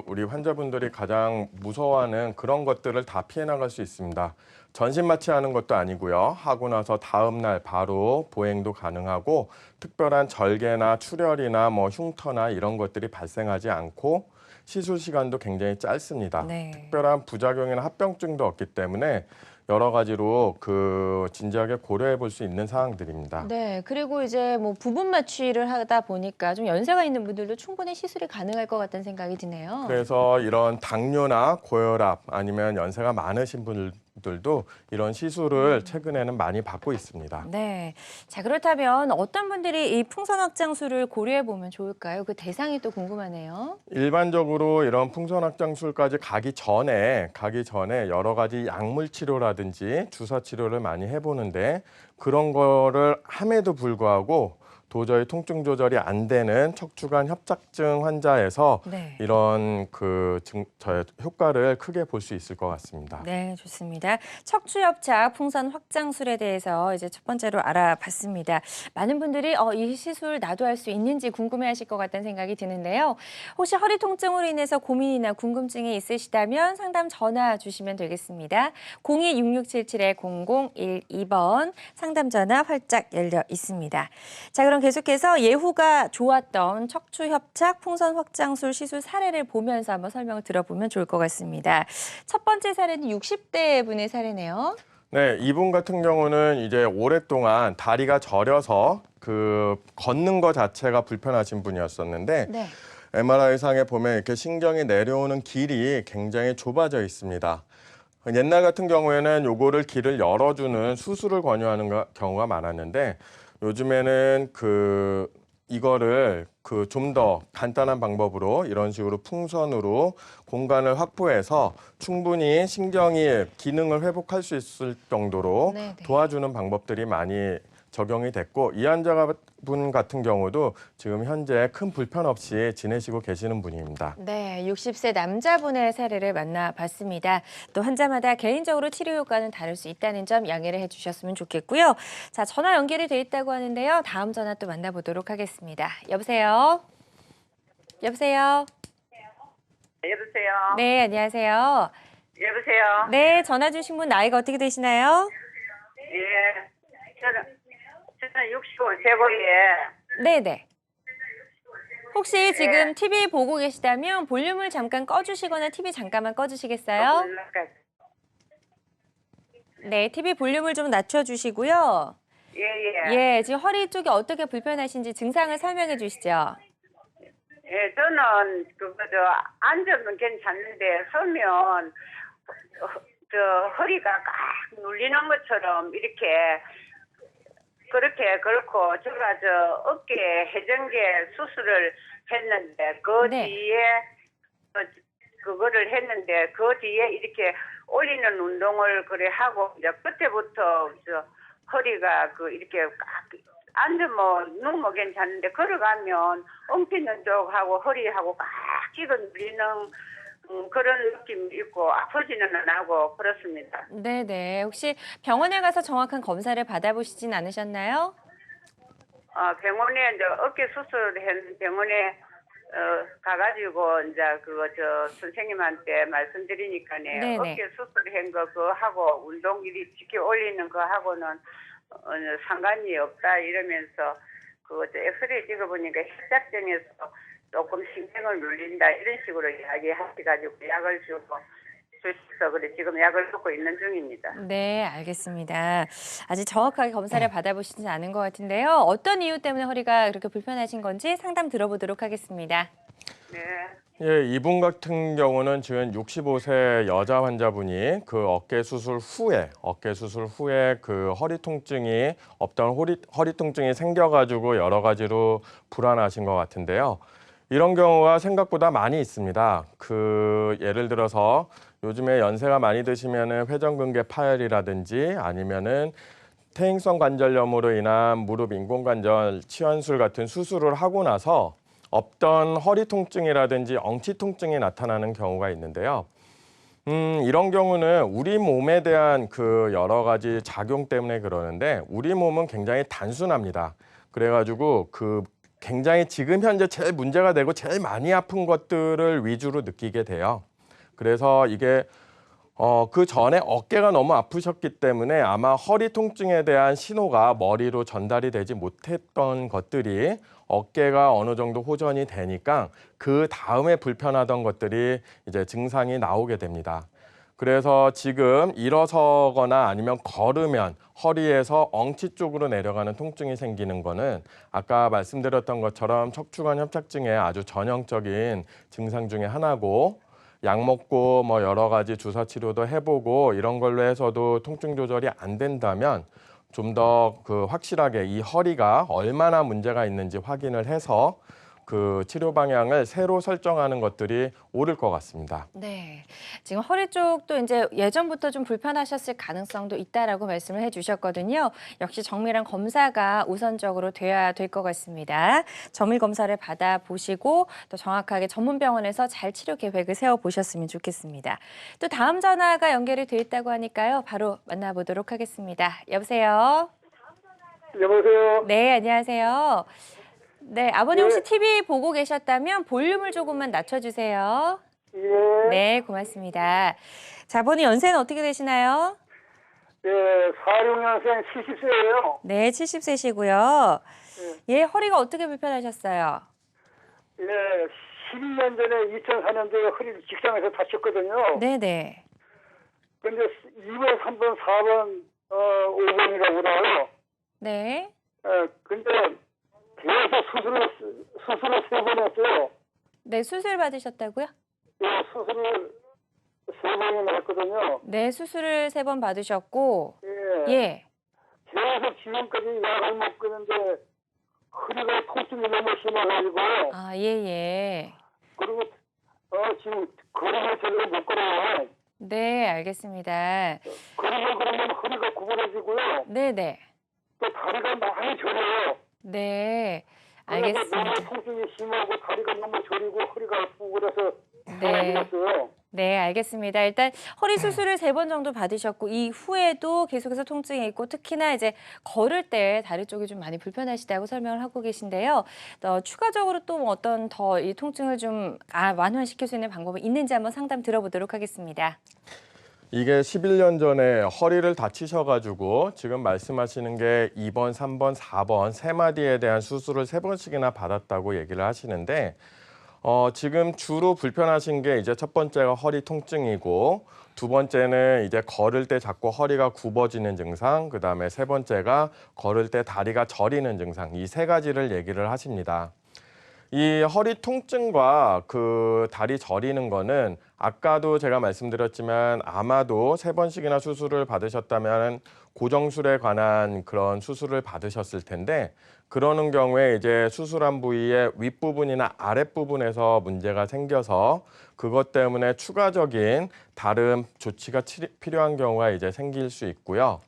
우리 환자분들이 가장 무서워하는 그런 것들을 다 피해 나갈 수 있습니다. 전신 마취하는 것도 아니고요. 하고 나서 다음 날 바로 보행도 가능하고 특별한 절개나 출혈이나 흉터나 이런 것들이 발생하지 않고 시술 시간도 굉장히 짧습니다. 네. 특별한 부작용이나 합병증도 없기 때문에 여러 가지로 진지하게 고려해 볼 수 있는 사항들입니다. 네, 그리고 이제 부분 마취를 하다 보니까 좀 연세가 있는 분들도 충분히 시술이 가능할 것 같다는 생각이 드네요. 그래서 이런 당뇨나 고혈압 아니면 연세가 많으신 분들도 이런 시술을 최근에는 많이 받고 있습니다. 네, 자 그렇다면 어떤 분들이 이 풍선 확장술을 고려해 보면 좋을까요? 그 대상이 또 궁금하네요. 일반적으로 이런 풍선 확장술까지 가기 전에 여러 가지 약물 치료라든지 주사 치료를 많이 해보는데 그런 거를 함에도 불구하고 도저히 통증 조절이 안 되는 척추관 협착증 환자에서 네. 이런 효과를 크게 볼 수 있을 것 같습니다. 네, 좋습니다. 척추협착 풍선 확장술에 대해서 이제 첫 번째로 알아봤습니다. 많은 분들이 이 시술 나도 할 수 있는지 궁금해하실 것 같다는 생각이 드는데요. 혹시 허리 통증으로 인해서 고민이나 궁금증이 있으시다면 상담 전화 주시면 되겠습니다. 02-6677-0012번 상담 전화 활짝 열려 있습니다. 자, 그럼 계속해서 예후가 좋았던 척추협착 풍선 확장술 시술 사례를 보면서 한번 설명을 들어보면 좋을 것 같습니다. 첫 번째 사례는 60대 분의 사례네요. 네, 이분 같은 경우는 이제 오랫동안 다리가 저려서 걷는 거 자체가 불편하신 분이었었는데 네. MRI상에 보면 이렇게 신경이 내려오는 길이 굉장히 좁아져 있습니다. 옛날 같은 경우에는 요거를 길을 열어주는 수술을 권유하는 경우가 많았는데 요즘에는 이거를 좀 더 간단한 방법으로 이런 식으로 풍선으로 공간을 확보해서 충분히 신경이 기능을 회복할 수 있을 정도로 네네. 도와주는 방법들이 많이 적용이 됐고 이 환자분 같은 경우도 지금 현재 큰 불편 없이 지내시고 계시는 분입니다. 네, 60세 남자분의 사례를 만나봤습니다. 또 환자마다 개인적으로 치료 효과는 다를 수 있다는 점 양해를 해주셨으면 좋겠고요. 자, 전화 연결이 돼 있다고 하는데요. 다음 전화 또 만나보도록 하겠습니다. 여보세요? 여보세요? 여보세요? 네, 안녕하세요. 여보세요? 네, 전화 주신 분 나이가 어떻게 되시나요? 예. 저는 65세고에, 네네. 혹시 지금 TV 보고 계시다면 볼륨을 잠깐 꺼주시거나 TV 잠깐만 꺼주시겠어요? 네, TV 볼륨을 좀 낮춰주시고요. 예. 예, 지금 허리 쪽이 어떻게 불편하신지 증상을 설명해 주시죠. 예, 저는, 앉으면 괜찮은데, 서면, 허리가 꽉 눌리는 것처럼, 그렇고, 제가 어깨 회전계 수술을 했는데, 네. 그거를 했는데, 그 뒤에 이렇게 올리는 운동을 하고, 이제 그때부터 허리가 이렇게 꽉, 앉으면 누우면 괜찮은데, 걸어가면 엉키는 쪽하고 허리하고 꽉 끼고 눌리는 그런 느낌이 있고, 아프지는 안 하고, 그렇습니다. 네네. 혹시 병원에 가서 정확한 검사를 받아보시진 않으셨나요? 병원에 이제 어깨 수술한 병원에 가가지고 이제 선생님한테 말씀드리니까네. 네네. 어깨 수술한 거 그거 하고 운동 이리 지켜 올리는 거 하고는 상관이 없다 이러면서 엑스레이 찍어보니까 협착증에서 조금 신경을 눌린다 이런 식으로 이야기하셔가지고 약을 주고 주셔서 그래 지금 약을 먹고 있는 중입니다. 네, 알겠습니다. 아직 정확하게 검사를 받아보시진 않은 것 같은데요. 어떤 이유 때문에 허리가 그렇게 불편하신 건지 상담 들어보도록 하겠습니다. 네. 예, 이분 같은 경우는 지금 65세 여자 환자분이 어깨 수술 후에 허리 통증이 없던 허리 통증이 생겨가지고 여러 가지로 불안하신 것 같은데요. 이런 경우가 생각보다 많이 있습니다. 예를 들어서 요즘에 연세가 많이 드시면은 회전근개 파열이라든지 아니면은 퇴행성 관절염으로 인한 무릎 인공관절 치환술 같은 수술을 하고 나서 없던 허리 통증이라든지 엉치 통증이 나타나는 경우가 있는데요. 이런 경우는 우리 몸에 대한 여러 가지 작용 때문에 그러는데 우리 몸은 굉장히 단순합니다. 그래가지고 굉장히 지금 현재 제일 문제가 되고 제일 많이 아픈 것들을 위주로 느끼게 돼요. 그래서 이게 그 전에 어깨가 너무 아프셨기 때문에 아마 허리 통증에 대한 신호가 머리로 전달이 되지 못했던 것들이 어깨가 어느 정도 호전이 되니까 그 다음에 불편하던 것들이 이제 증상이 나오게 됩니다. 그래서 지금 일어서거나 아니면 걸으면 허리에서 엉치 쪽으로 내려가는 통증이 생기는 거는 아까 말씀드렸던 것처럼 척추관 협착증의 아주 전형적인 증상 중에 하나고 약 먹고 여러 가지 주사 치료도 해보고 이런 걸로 해서도 통증 조절이 안 된다면 좀 더 확실하게 이 허리가 얼마나 문제가 있는지 확인을 해서 그 치료 방향을 새로 설정하는 것들이 옳을 것 같습니다. 네, 지금 허리 쪽도 이제 예전부터 좀 불편하셨을 가능성도 있다라고 말씀을 해주셨거든요. 역시 정밀한 검사가 우선적으로 돼야 될 것 같습니다. 정밀 검사를 받아보시고 또 정확하게 전문 병원에서 잘 치료 계획을 세워보셨으면 좋겠습니다. 또 다음 전화가 연결이 돼 있다고 하니까요. 바로 만나보도록 하겠습니다. 여보세요? 여보세요. 네, 안녕하세요. 네, 아버님 혹시 네. TV 보고 계셨다면 볼륨을 조금만 낮춰주세요. 예. 네, 고맙습니다. 자, 아버님 연세는 어떻게 되시나요? 예, 46년생 70세예요. 네, 70세시고요. 예, 허리가 어떻게 불편하셨어요? 예, 12년 전에 2004년도에 허리를 직장에서 다쳤거든요. 네네. 근데 2번, 3번, 4번, 5번이라고 그래요. 네. 근데 계속 수술을 3번 했어요. 네, 수술 받으셨다고요? 예, 수술을 3번이나 했거든요. 네, 수술을 3번 받으셨고, 예. 예. 계속 지금까지 약을 먹고 있는데 허리가 통증이 너무 심해가지고 아, 예. 그리고 지금 걸음을 제대로 못 걸어요. 네, 알겠습니다. 걸음을 그러면 허리가 구부러지고요. 네네. 또 다리가 많이 저려요. 네, 그래서 너무 알겠습니다. 통증이 심하고 다리가 너무 저리고 허리가 아프고 그래서 네. 생겼어요. 네, 알겠습니다. 일단 허리 수술을 3번 정도 받으셨고 이후에도 계속해서 통증이 있고 특히나 이제 걸을 때 다리 쪽이 좀 많이 불편하시다고 설명을 하고 계신데요. 추가적으로 또 어떤 더 이 통증을 좀 완화시킬 수 있는 방법이 있는지 한번 상담 들어보도록 하겠습니다. 이게 11년 전에 허리를 다치셔가지고 지금 말씀하시는 게 2번, 3번, 4번 세 마디에 대한 수술을 3번씩이나 받았다고 얘기를 하시는데 지금 주로 불편하신 게 이제 첫 번째가 허리 통증이고 두 번째는 이제 걸을 때 자꾸 허리가 굽어지는 증상, 그다음에 세 번째가 걸을 때 다리가 저리는 증상, 이 3가지를 얘기를 하십니다. 이 허리 통증과 그 다리 저리는 거는 아까도 제가 말씀드렸지만 아마도 3번씩이나 수술을 받으셨다면 고정술에 관한 그런 수술을 받으셨을 텐데 그러는 경우에 이제 수술한 부위의 윗부분이나 아랫부분에서 문제가 생겨서 그것 때문에 추가적인 다른 조치가 필요한 경우가 이제 생길 수 있고요.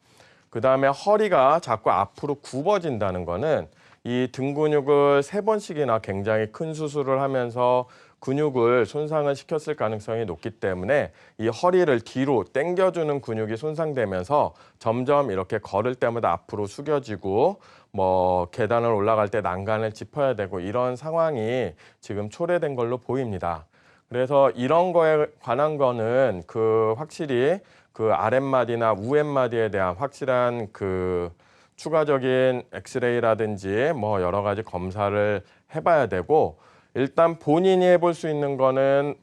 그다음에 허리가 자꾸 앞으로 굽어진다는 거는 이 등 근육을 3번씩이나 굉장히 큰 수술을 하면서 근육을 손상을 시켰을 가능성이 높기 때문에 이 허리를 뒤로 당겨주는 근육이 손상되면서 점점 이렇게 걸을 때마다 앞으로 숙여지고 뭐 계단을 올라갈 때 난간을 짚어야 되고 이런 상황이 지금 초래된 걸로 보입니다. 그래서 이런 거에 관한 거는 확실히 그 아랫마디나 우랫마디에 대한 확실한 추가적인 엑스레이라든지 뭐 여러 가지 검사를 해봐야 되고 일단 본인이 해볼 수 있는 거는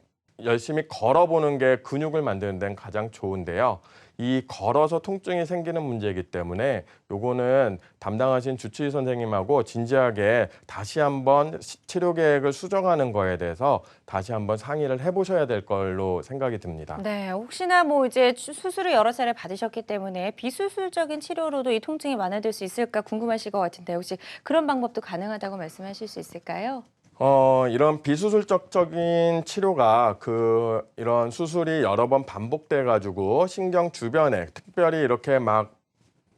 열심히 걸어보는 게 근육을 만드는 데는 가장 좋은데요. 이 걸어서 통증이 생기는 문제이기 때문에 요거는 담당하신 주치의 선생님하고 진지하게 다시 한번 치료 계획을 수정하는 거에 대해서 다시 한번 상의를 해보셔야 될 걸로 생각이 듭니다. 네, 혹시나 뭐 이제 수술을 여러 차례 받으셨기 때문에 비수술적인 치료로도 이 통증이 완화될 수 있을까 궁금하실 것 같은데 혹시 그런 방법도 가능하다고 말씀하실 수 있을까요? 이런 비수술적인 치료가 이런 수술이 여러 번 반복돼 가지고 신경 주변에 특별히 이렇게 막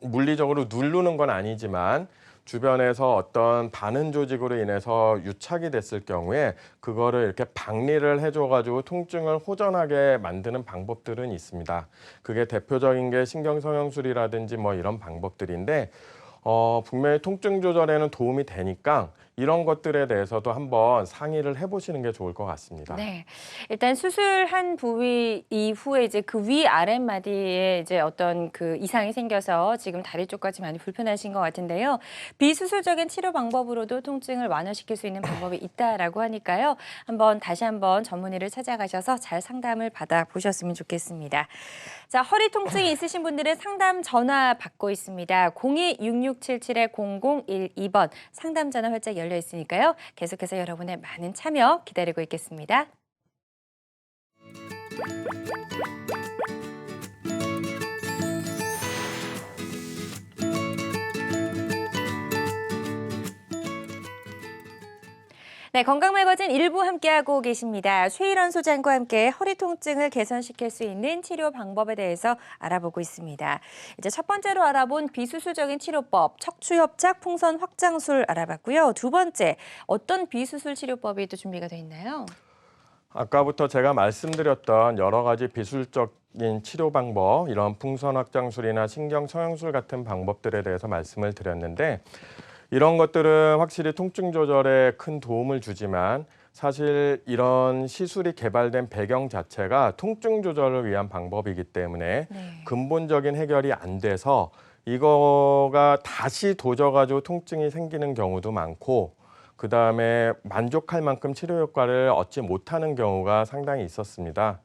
물리적으로 누르는 건 아니지만 주변에서 어떤 반응 조직으로 인해서 유착이 됐을 경우에 그거를 이렇게 박리를 해줘 가지고 통증을 호전하게 만드는 방법들은 있습니다. 그게 대표적인 게 신경성형술이라든지 뭐 이런 방법들인데 분명히 통증 조절에는 도움이 되니까 이런 것들에 대해서도 한번 상의를 해보시는 게 좋을 것 같습니다. 네, 일단 수술한 부위 이후에 이제 그 위 아랫마디에 이제 어떤 이상이 생겨서 지금 다리 쪽까지 많이 불편하신 것 같은데요. 비수술적인 치료 방법으로도 통증을 완화시킬 수 있는 방법이 있다라고 하니까요. 다시 한번 전문의를 찾아가셔서 잘 상담을 받아보셨으면 좋겠습니다. 자, 허리 통증이 있으신 분들은 상담 전화 받고 있습니다. 02-6677-0012번 상담 전화 활짝 열려 있으니까요. 계속해서 여러분의 많은 참여 기다리고 있겠습니다. 네, 건강매거진 일부 함께하고 계십니다. 최일원 소장과 함께 허리 통증을 개선시킬 수 있는 치료 방법에 대해서 알아보고 있습니다. 이제 첫 번째로 알아본 비수술적인 치료법, 척추협착 풍선 확장술 알아봤고요. 두 번째, 어떤 비수술 치료법이 또 준비가 돼 있나요? 아까부터 제가 말씀드렸던 여러 가지 비술적인 치료 방법, 이런 풍선 확장술이나 신경 성형술 같은 방법들에 대해서 말씀을 드렸는데 이런 것들은 확실히 통증 조절에 큰 도움을 주지만 사실 이런 시술이 개발된 배경 자체가 통증 조절을 위한 방법이기 때문에 근본적인 해결이 안 돼서 이거가 다시 도져가지고 통증이 생기는 경우도 많고 그다음에 만족할 만큼 치료 효과를 얻지 못하는 경우가 상당히 있었습니다.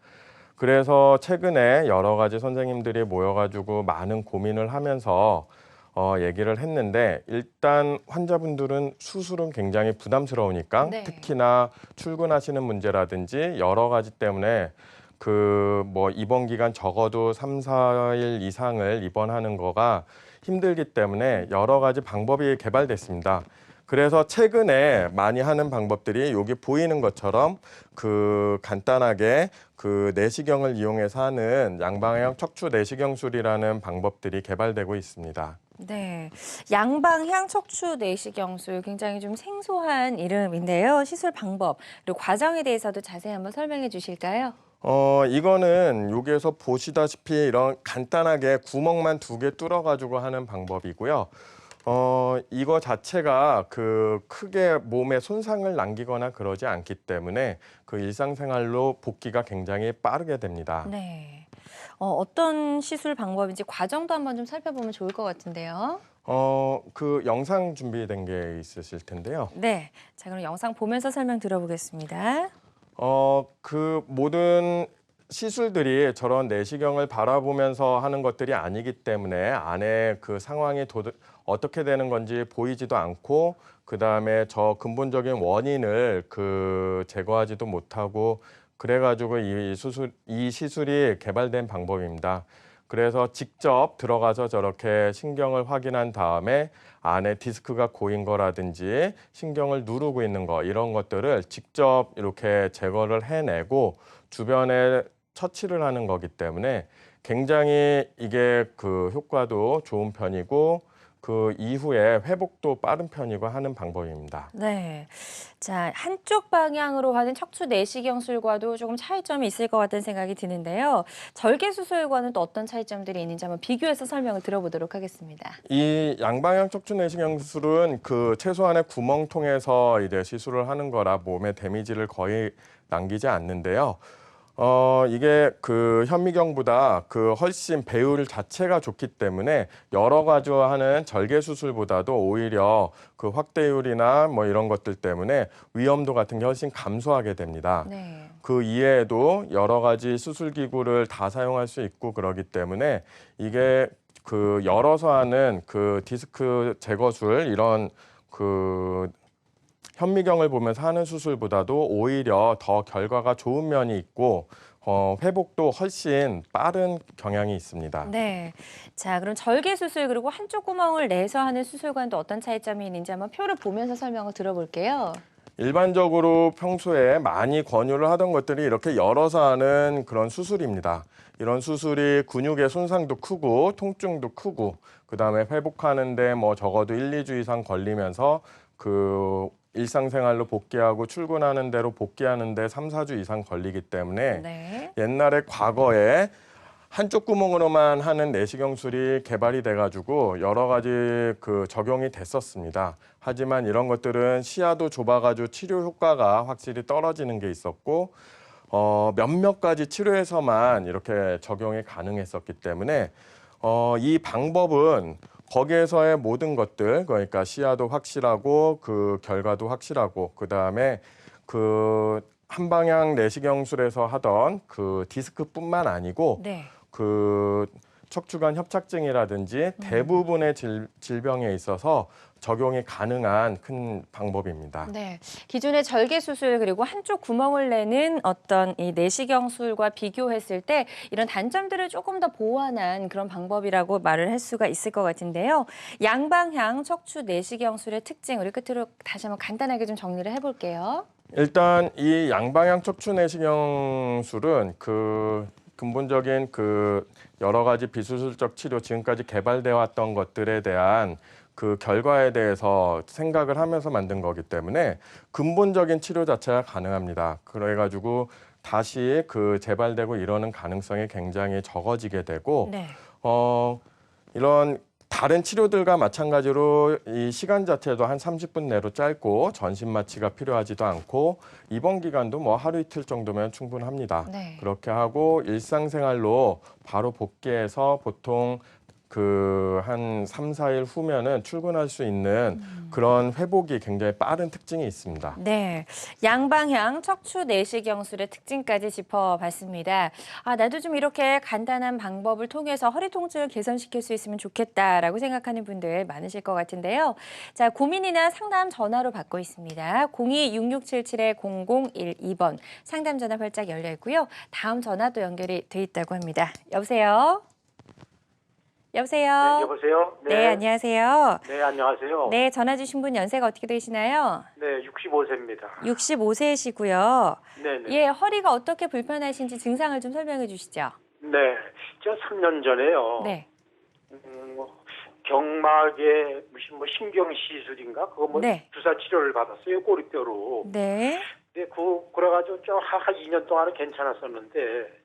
그래서 최근에 여러 가지 선생님들이 모여가지고 많은 고민을 하면서 얘기를 했는데 일단 환자분들은 수술은 굉장히 부담스러우니까 특히나 출근하시는 문제라든지 여러 가지 때문에 입원 기간 적어도 3, 4일 이상을 입원하는 거가 힘들기 때문에 여러 가지 방법이 개발됐습니다. 그래서 최근에 많이 하는 방법들이 여기 보이는 것처럼 간단하게 내시경을 이용해서 하는 양방향 척추 내시경술이라는 방법들이 개발되고 있습니다. 네, 양방향 척추 내시경술 굉장히 좀 생소한 이름인데요. 시술 방법 그리고 과정에 대해서도 자세히 한번 설명해 주실까요? 이거는 여기에서 보시다시피 이런 간단하게 구멍만 2개 뚫어가지고 하는 방법이고요. 이거 자체가 크게 몸에 손상을 남기거나 그러지 않기 때문에 일상생활로 복귀가 굉장히 빠르게 됩니다. 네. 어떤 시술 방법인지 과정도 한번 좀 살펴보면 좋을 것 같은데요. 영상 준비된 게 있으실 텐데요. 네. 자, 그럼 영상 보면서 설명 들어보겠습니다. 모든 시술들이 저런 내시경을 바라보면서 하는 것들이 아니기 때문에 안에 상황이 어떻게 되는 건지 보이지도 않고 그다음에 저 근본적인 원인을 제거하지도 못하고 그래가지고 이 시술이 개발된 방법입니다. 그래서 직접 들어가서 저렇게 신경을 확인한 다음에 안에 디스크가 고인 거라든지 신경을 누르고 있는 거 이런 것들을 직접 이렇게 제거를 해내고 주변에 처치를 하는 거기 때문에 굉장히 이게 효과도 좋은 편이고 이후에 회복도 빠른 편이고 하는 방법입니다. 네. 자, 한쪽 방향으로 하는 척추 내시경술과도 조금 차이점이 있을 것 같다는 생각이 드는데요. 절개 수술과는 또 어떤 차이점들이 있는지 한번 비교해서 설명을 들어보도록 하겠습니다. 이 양방향 척추 내시경술은 최소한의 구멍 통해서 이제 시술을 하는 거라 몸에 데미지를 거의 남기지 않는데요. 이게 현미경보다 훨씬 배율 자체가 좋기 때문에 여러 가지 하는 절개 수술보다도 오히려 확대율이나 이런 것들 때문에 위험도 같은 게 훨씬 감소하게 됩니다. 네. 이외에도 여러 가지 수술 기구를 다 사용할 수 있고 그러기 때문에 이게 열어서 하는 디스크 제거술 이런 현미경을 보면서 하는 수술보다도 오히려 더 결과가 좋은 면이 있고 회복도 훨씬 빠른 경향이 있습니다. 네. 자, 그럼 절개 수술 그리고 한쪽 구멍을 내서 하는 수술과는 또 어떤 차이점이 있는지 한번 표를 보면서 설명을 들어볼게요. 일반적으로 평소에 많이 권유를 하던 것들이 이렇게 열어서 하는 그런 수술입니다. 이런 수술이 근육의 손상도 크고 통증도 크고 그다음에 회복하는데 적어도 1, 2주 이상 걸리면서 일상생활로 복귀하고 출근하는 대로 복귀하는데 3, 4주 이상 걸리기 때문에 옛날에 과거에 한쪽 구멍으로만 하는 내시경술이 개발이 돼가지고 여러 가지 적용이 됐었습니다. 하지만 이런 것들은 시야도 좁아가지고 치료 효과가 확실히 떨어지는 게 있었고 몇몇 가지 치료에서만 이렇게 적용이 가능했었기 때문에 이 방법은 거기에서의 모든 것들 그러니까 시야도 확실하고 결과도 확실하고 그다음에 한방향 내시경술에서 하던 디스크뿐만 아니고 척추관 협착증이라든지 대부분의 질병에 있어서 적용이 가능한 큰 방법입니다. 네, 기존의 절개 수술 그리고 한쪽 구멍을 내는 어떤 이 내시경술과 비교했을 때 이런 단점들을 조금 더 보완한 그런 방법이라고 말을 할 수가 있을 것 같은데요. 양방향 척추 내시경술의 특징 우리 끝으로 다시 한번 간단하게 좀 정리를 해볼게요. 일단 이 양방향 척추 내시경술은 그 근본적인 그 여러 가지 비수술적 치료 지금까지 개발되어 왔던 것들에 대한 그 결과에 대해서 생각을 하면서 만든 거기 때문에 근본적인 치료 자체가 가능합니다. 그래가지고 다시 그 재발되고 이러는 가능성이 굉장히 적어지게 되고 네. 이런 다른 치료들과 마찬가지로 이 시간 자체도 한 30분 내로 짧고 전신 마취가 필요하지도 않고 입원 기간도 뭐 하루 이틀 정도면 충분합니다. 네. 그렇게 하고 일상생활로 바로 복귀해서 보통 그 한 3, 4일 후면은 출근할 수 있는 그런 회복이 굉장히 빠른 특징이 있습니다. 네, 양방향 척추 내시경술의 특징까지 짚어봤습니다. 아, 나도 좀 이렇게 간단한 방법을 통해서 허리 통증을 개선시킬 수 있으면 좋겠다라고 생각하는 분들 많으실 것 같은데요. 자, 고민이나 상담 전화로 받고 있습니다. 02-6677-0012번 상담 전화 활짝 열려 있고요. 다음 전화도 연결이 돼 있다고 합니다. 여보세요? 여보세요? 네, 여보세요? 네, 안녕하세요. 네, 안녕하세요. 네, 전화 주신 분 연세가 어떻게 되시나요? 네, 65세입니다. 65세이시고요. 네, 네. 예, 허리가 어떻게 불편하신지 증상을 좀 설명해 주시죠. 네, 저 3년 전에요. 네. 경막에 무슨 뭐 신경 시술인가 그거 뭐 네. 주사 치료를 받았어요, 꼬리뼈로. 네. 네, 그래가지고 한 2년 동안은 괜찮았었는데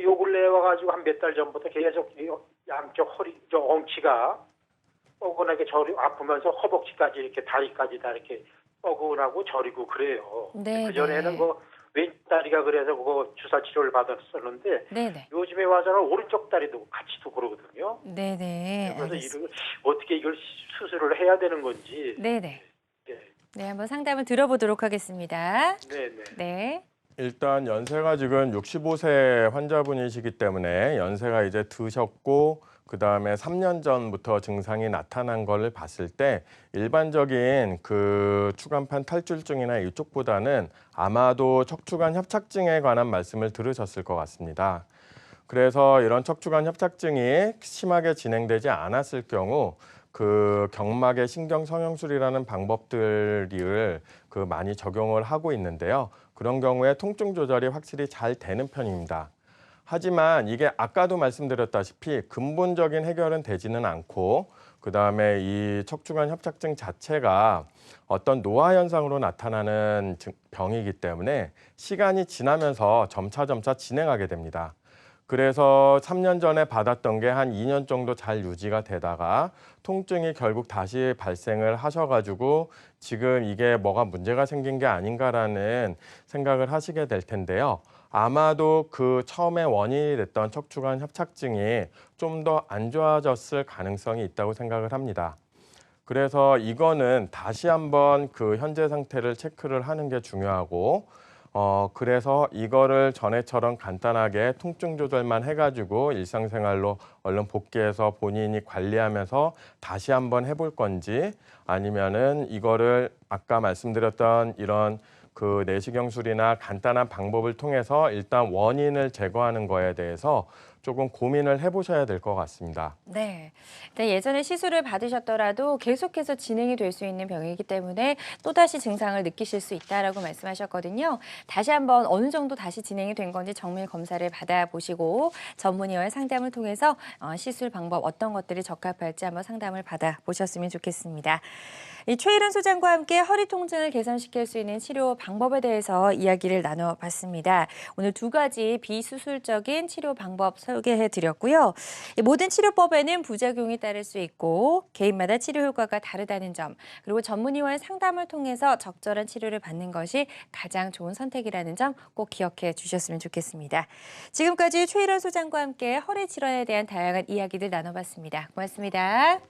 요 근래에 와가지고 한 몇 달 전부터 계속 양쪽 허리 저 엉치가 뻐근하게 아프면서 허벅지까지 이렇게 다리까지 다 이렇게 뻐근하고 저리고 그래요. 네, 그 전에는 네. 그 왼다리가 그래서 그거 주사 치료를 받았었는데 네, 네. 요즘에 와서는 오른쪽 다리도 같이 또 그러거든요. 네, 네. 그래서 알겠습니다. 어떻게 이걸 수술을 해야 되는 건지. 네, 네. 네, 네, 한번 상담을 들어보도록 하겠습니다. 네, 네. 네. 일단 연세가 지금 65세 환자분이시기 때문에 연세가 이제 드셨고 그다음에 3년 전부터 증상이 나타난 거를 봤을 때 일반적인 그 추간판 탈출증이나 이쪽보다는 아마도 척추관 협착증에 관한 말씀을 들으셨을 것 같습니다. 그래서 이런 척추관 협착증이 심하게 진행되지 않았을 경우 그 경막의 신경 성형술이라는 방법들을 그 많이 적용을 하고 있는데요. 그런 경우에 통증 조절이 확실히 잘 되는 편입니다. 하지만 이게 아까도 말씀드렸다시피 근본적인 해결은 되지는 않고 그다음에 이 척추관 협착증 자체가 어떤 노화 현상으로 나타나는 병이기 때문에 시간이 지나면서 점차 진행하게 됩니다. 그래서 3년 전에 받았던 게 한 2년 정도 잘 유지가 되다가 통증이 결국 다시 발생을 하셔가지고 지금 이게 뭐가 문제가 생긴 게 아닌가라는 생각을 하시게 될 텐데요. 아마도 그 처음에 원인이 됐던 척추관 협착증이 좀 더 안 좋아졌을 가능성이 있다고 생각을 합니다. 그래서 이거는 다시 한번 그 현재 상태를 체크를 하는 게 중요하고 그래서 이거를 전에처럼 간단하게 통증 조절만 해가지고 일상생활로 얼른 복귀해서 본인이 관리하면서 다시 한번 해볼 건지 아니면은 이거를 아까 말씀드렸던 이런 그 내시경술이나 간단한 방법을 통해서 일단 원인을 제거하는 거에 대해서 조금 고민을 해보셔야 될 것 같습니다. 네. 일단 예전에 시술을 받으셨더라도 계속해서 진행이 될 수 있는 병이기 때문에 또다시 증상을 느끼실 수 있다라고 말씀하셨거든요. 다시 한번 어느 정도 다시 진행이 된 건지 정밀 검사를 받아보시고 전문의와의 상담을 통해서 시술 방법 어떤 것들이 적합할지 한번 상담을 받아보셨으면 좋겠습니다. 이 최일은 소장과 함께 허리 통증을 개선시킬 수 있는 치료 방법에 대해서 이야기를 나눠봤습니다. 오늘 두 가지 비수술적인 치료 방법 소개해드렸고요. 이 모든 치료법에는 부작용이 따를 수 있고 개인마다 치료 효과가 다르다는 점, 그리고 전문의와의 상담을 통해서 적절한 치료를 받는 것이 가장 좋은 선택이라는 점 꼭 기억해 주셨으면 좋겠습니다. 지금까지 최일은 소장과 함께 허리 질환에 대한 다양한 이야기들 나눠봤습니다. 고맙습니다.